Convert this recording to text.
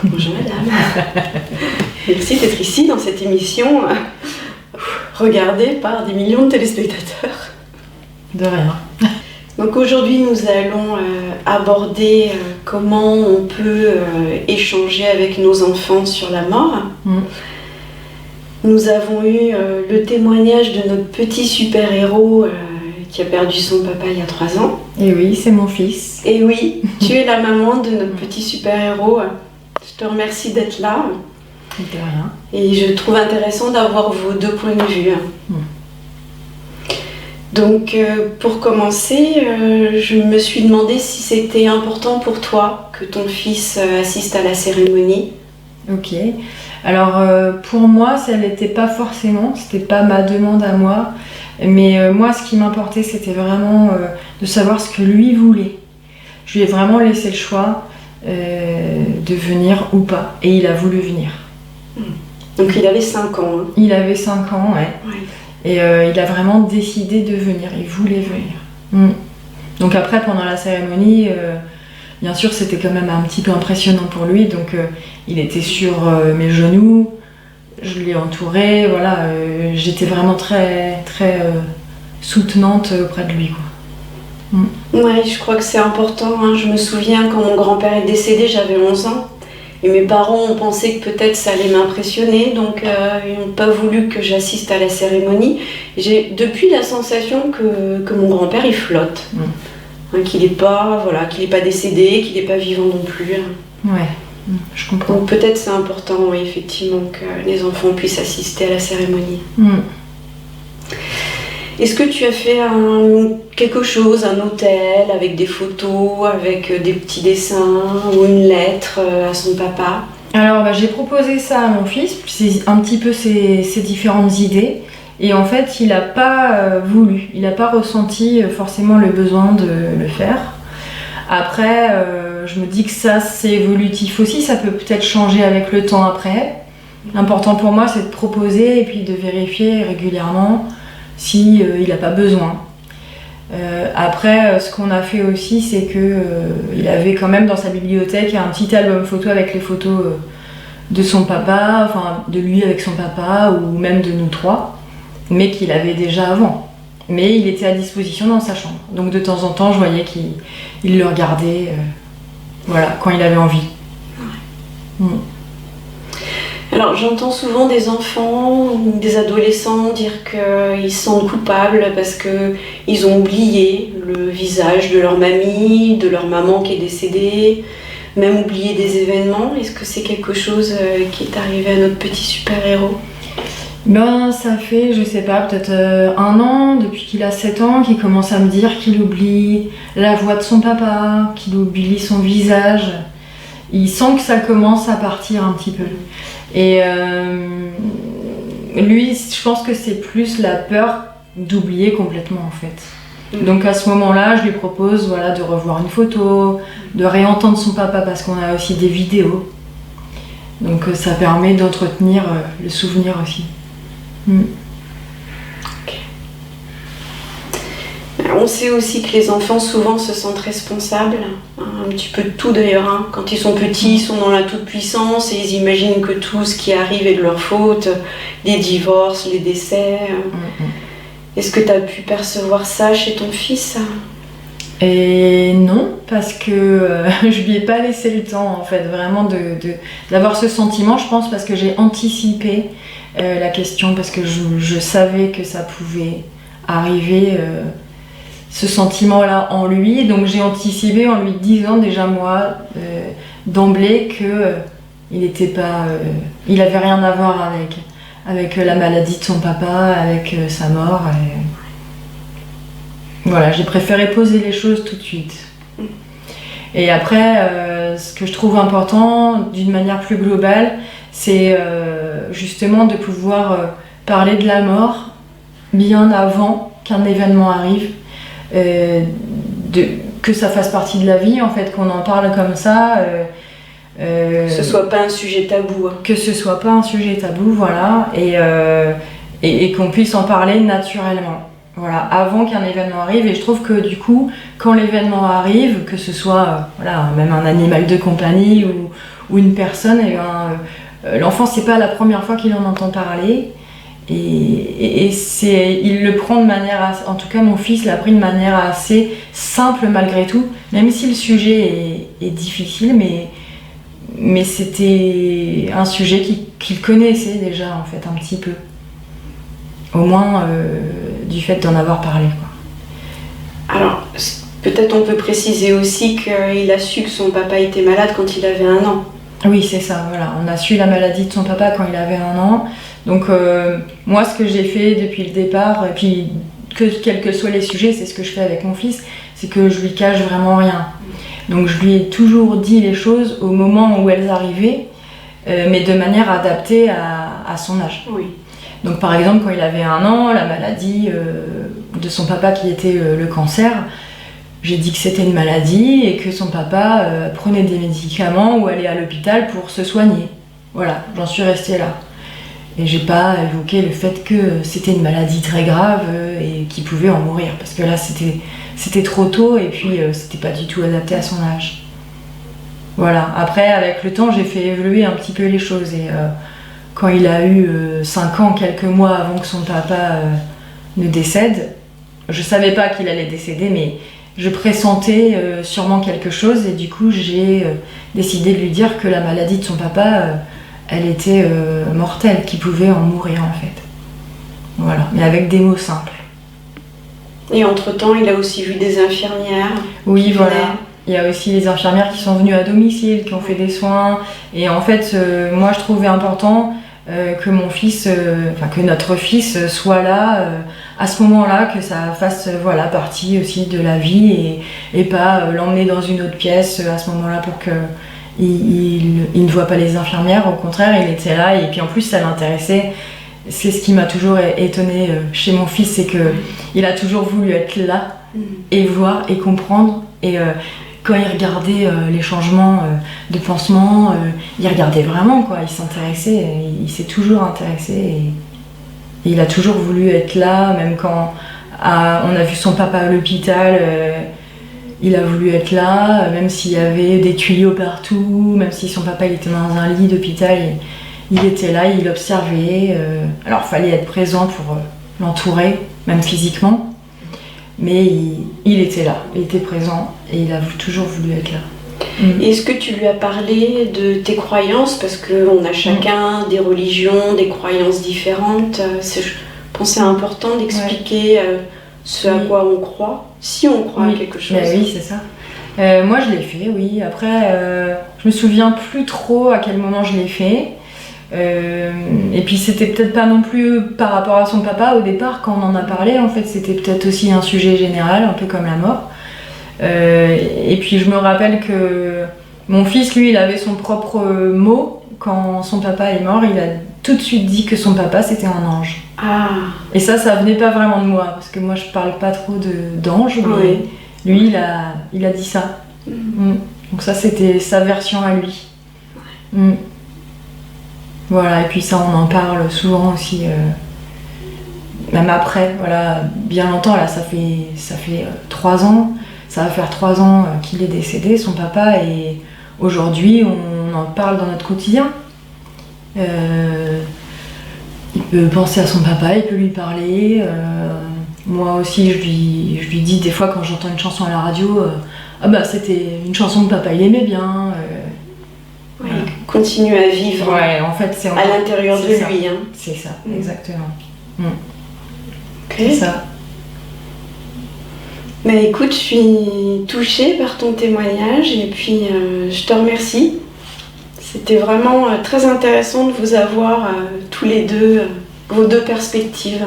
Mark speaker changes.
Speaker 1: Bonjour madame. Merci d'être ici dans cette émission regardée par des millions de téléspectateurs.
Speaker 2: De rien.
Speaker 1: Donc aujourd'hui nous allons aborder comment on peut échanger avec nos enfants sur la mort. Nous avons eu le témoignage de notre petit super-héros qui a perdu son papa il y a 3 ans.
Speaker 2: Et oui, c'est mon fils.
Speaker 1: Et oui, tu es la maman de notre petit super-héros. Je te remercie d'être là.
Speaker 2: De rien.
Speaker 1: Et je trouve intéressant d'avoir vos 2 points de vue. Donc pour commencer, je me suis demandé si c'était important pour toi que ton fils assiste à la cérémonie.
Speaker 2: Ok. Alors pour moi, ça l'était pas forcément, c'était pas ma demande à moi. Mais moi, ce qui m'importait, c'était vraiment de savoir ce que lui voulait. Je lui ai vraiment laissé le choix de venir ou pas. Et il a voulu venir.
Speaker 1: Donc il avait 5 ans. Hein.
Speaker 2: Il avait 5 ans, ouais. Et il a vraiment décidé de venir. Il voulait venir. Donc après, pendant la cérémonie, bien sûr, c'était quand même un petit peu impressionnant pour lui. Donc il était sur mes genoux. Je l'ai entouré, voilà, j'étais vraiment très, très soutenante auprès de lui, quoi.
Speaker 1: Ouais, je crois que c'est important, hein. Je me souviens quand mon grand-père est décédé, j'avais 11 ans, et mes parents ont pensé que peut-être ça allait m'impressionner, donc ils n'ont pas voulu que j'assiste à la cérémonie. J'ai depuis la sensation que mon grand-père il flotte, hein, qu'il n'est pas, voilà, qu'il n'est pas décédé, qu'il n'est pas vivant non plus. Hein.
Speaker 2: Ouais. Je comprends.
Speaker 1: Donc peut-être c'est important, oui, effectivement, que les enfants puissent assister à la cérémonie. Est-ce que tu as fait quelque chose, un hôtel avec des photos, avec des petits dessins ou une lettre à son papa?
Speaker 2: Alors j'ai proposé ça à mon fils, c'est un petit peu ses différentes idées. Et en fait, il n'a pas voulu, il n'a pas ressenti forcément le besoin de le faire. Après, je me dis que ça, c'est évolutif aussi, ça peut peut-être changer avec le temps après. L'important pour moi, c'est de proposer et puis de vérifier régulièrement si il n'a pas besoin. Après, ce qu'on a fait aussi, c'est qu'il avait quand même dans sa bibliothèque un petit album photo avec les photos de son papa, enfin de lui avec son papa ou même de nous 3, mais qu'il avait déjà avant. Mais il était à disposition dans sa chambre. Donc de temps en temps, je voyais qu'il le regardait voilà, quand il avait envie.
Speaker 1: Alors j'entends souvent des enfants ou des adolescents dire qu'ils se sentent coupables parce qu'ils ont oublié le visage de leur mamie, de leur maman qui est décédée, même oublié des événements. Est-ce que c'est quelque chose qui est arrivé à notre petit super-héros ?
Speaker 2: Ben, ça fait, je sais pas, peut-être 1 an, depuis qu'il a 7 ans, qu'il commence à me dire qu'il oublie la voix de son papa, qu'il oublie son visage. Il sent que ça commence à partir un petit peu. Et lui, je pense que c'est plus la peur d'oublier complètement en fait. Donc à ce moment-là, je lui propose voilà, de revoir une photo, de réentendre son papa parce qu'on a aussi des vidéos. Donc ça permet d'entretenir le souvenir aussi.
Speaker 1: Okay. On sait aussi que les enfants souvent se sentent responsables, hein, un petit peu de tout d'ailleurs. Hein. Quand ils sont petits, ils sont dans la toute-puissance et ils imaginent que tout ce qui arrive est de leur faute, les divorces, les décès. Est-ce que tu as pu percevoir ça chez ton fils ?
Speaker 2: Et non, parce que je lui ai pas laissé le temps en fait, vraiment d'avoir ce sentiment, je pense, parce que j'ai anticipé la question, parce que je savais que ça pouvait arriver, ce sentiment-là en lui, donc j'ai anticipé en lui disant déjà moi, d'emblée, que il avait rien à voir avec la maladie de son papa, avec sa mort. Voilà, j'ai préféré poser les choses tout de suite. Et après, ce que je trouve important, d'une manière plus globale, c'est justement de pouvoir parler de la mort bien avant qu'un événement arrive, que ça fasse partie de la vie, en fait, qu'on en parle comme ça.
Speaker 1: Que ce soit pas un sujet tabou. Hein.
Speaker 2: Que ce soit pas un sujet tabou, voilà, et qu'on puisse en parler naturellement. Voilà, avant qu'un événement arrive, et je trouve que du coup, quand l'événement arrive, que ce soit voilà, même un animal de compagnie ou une personne, l'enfant, c'est pas la première fois qu'il en entend parler. Et il le prend de manière, en tout cas mon fils l'a pris de manière assez simple malgré tout, même si le sujet est difficile, mais c'était un sujet qu'il connaissait déjà en fait un petit peu, au moins du fait d'en avoir parlé, quoi.
Speaker 1: Alors peut-être on peut préciser aussi qu'il a su que son papa était malade quand il avait 1 an.
Speaker 2: Oui, c'est ça, voilà, on a su la maladie de son papa quand il avait 1 an. Donc moi, ce que j'ai fait depuis le départ, et puis quels que soient les sujets, c'est ce que je fais avec mon fils, c'est que je lui cache vraiment rien. Donc je lui ai toujours dit les choses au moment où elles arrivaient, mais de manière adaptée à son âge.
Speaker 1: Oui.
Speaker 2: Donc par exemple, quand il avait 1 an, la maladie de son papa qui était le cancer, j'ai dit que c'était une maladie et que son papa prenait des médicaments ou allait à l'hôpital pour se soigner. Voilà, j'en suis restée là. Et j'ai pas évoqué le fait que c'était une maladie très grave et qu'il pouvait en mourir, parce que là c'était trop tôt et puis c'était pas du tout adapté à son âge. Voilà, après avec le temps j'ai fait évoluer un petit peu les choses et quand il a eu 5 ans, quelques mois avant que son papa ne décède, je savais pas qu'il allait décéder, mais je pressentais sûrement quelque chose et du coup j'ai décidé de lui dire que la maladie de son papa elle était mortelle, qu'il pouvait en mourir en fait. Voilà, mais avec des mots simples.
Speaker 1: Et entre-temps, il a aussi vu des infirmières.
Speaker 2: Oui, voilà. Il y a aussi les infirmières qui sont venues à domicile, qui ont fait des soins. Et en fait, moi je trouvais important que mon fils, que notre fils soit là à ce moment-là, que ça fasse partie aussi de la vie et pas l'emmener dans une autre pièce à ce moment-là pour que il ne voit pas les infirmières, au contraire, il était là et puis en plus ça l'intéressait. C'est ce qui m'a toujours étonnée chez mon fils, c'est qu'il a toujours voulu être là et voir et comprendre. Et quand il regardait les changements de pansement, il regardait vraiment, quoi. Il s'intéressait, il s'est toujours intéressé et il a toujours voulu être là, même quand on a vu son papa à l'hôpital. Il a voulu être là, même s'il y avait des tuyaux partout, même si son papa il était dans un lit d'hôpital, il était là, il observait. Alors il fallait être présent pour l'entourer, même physiquement, mais il était là, il était présent et il a toujours voulu être là.
Speaker 1: Est-ce que tu lui as parlé de tes croyances? Parce qu'on a chacun des religions, des croyances différentes. Je pensais important d'expliquer ce à quoi on croit, si on croit à quelque chose.
Speaker 2: Oui, c'est ça. Moi, je l'ai fait, oui. Après, je me souviens plus trop à quel moment je l'ai fait. Et puis, c'était peut-être pas non plus par rapport à son papa au départ, quand on en a parlé. En fait, c'était peut-être aussi un sujet général, un peu comme la mort. Et puis, je me rappelle que mon fils, lui, il avait son propre mot. Quand son papa est mort, il a tout de suite dit que son papa, c'était un ange.
Speaker 1: Ah.
Speaker 2: Et ça venait pas vraiment de moi, parce que moi, je parle pas trop d'ange, mais lui, il a dit ça. Donc ça, c'était sa version à lui. Voilà, et puis ça, on en parle souvent aussi, même après, voilà, bien longtemps, là, ça fait 3 ans, ça va faire 3 ans qu'il est décédé, son papa, et aujourd'hui, on en parle dans notre quotidien. Il peut penser à son papa, il peut lui parler. Moi aussi, je lui dis des fois quand j'entends une chanson à la radio, c'était une chanson que papa il aimait bien.
Speaker 1: Voilà. Continue à vivre.
Speaker 2: Ouais, en fait, c'est
Speaker 1: à l'intérieur de
Speaker 2: ça.
Speaker 1: lui.
Speaker 2: C'est ça, exactement.
Speaker 1: C'est ça. Mais écoute, je suis touchée par ton témoignage et puis je te remercie. C'était vraiment très intéressant de vous avoir tous les deux, vos deux perspectives.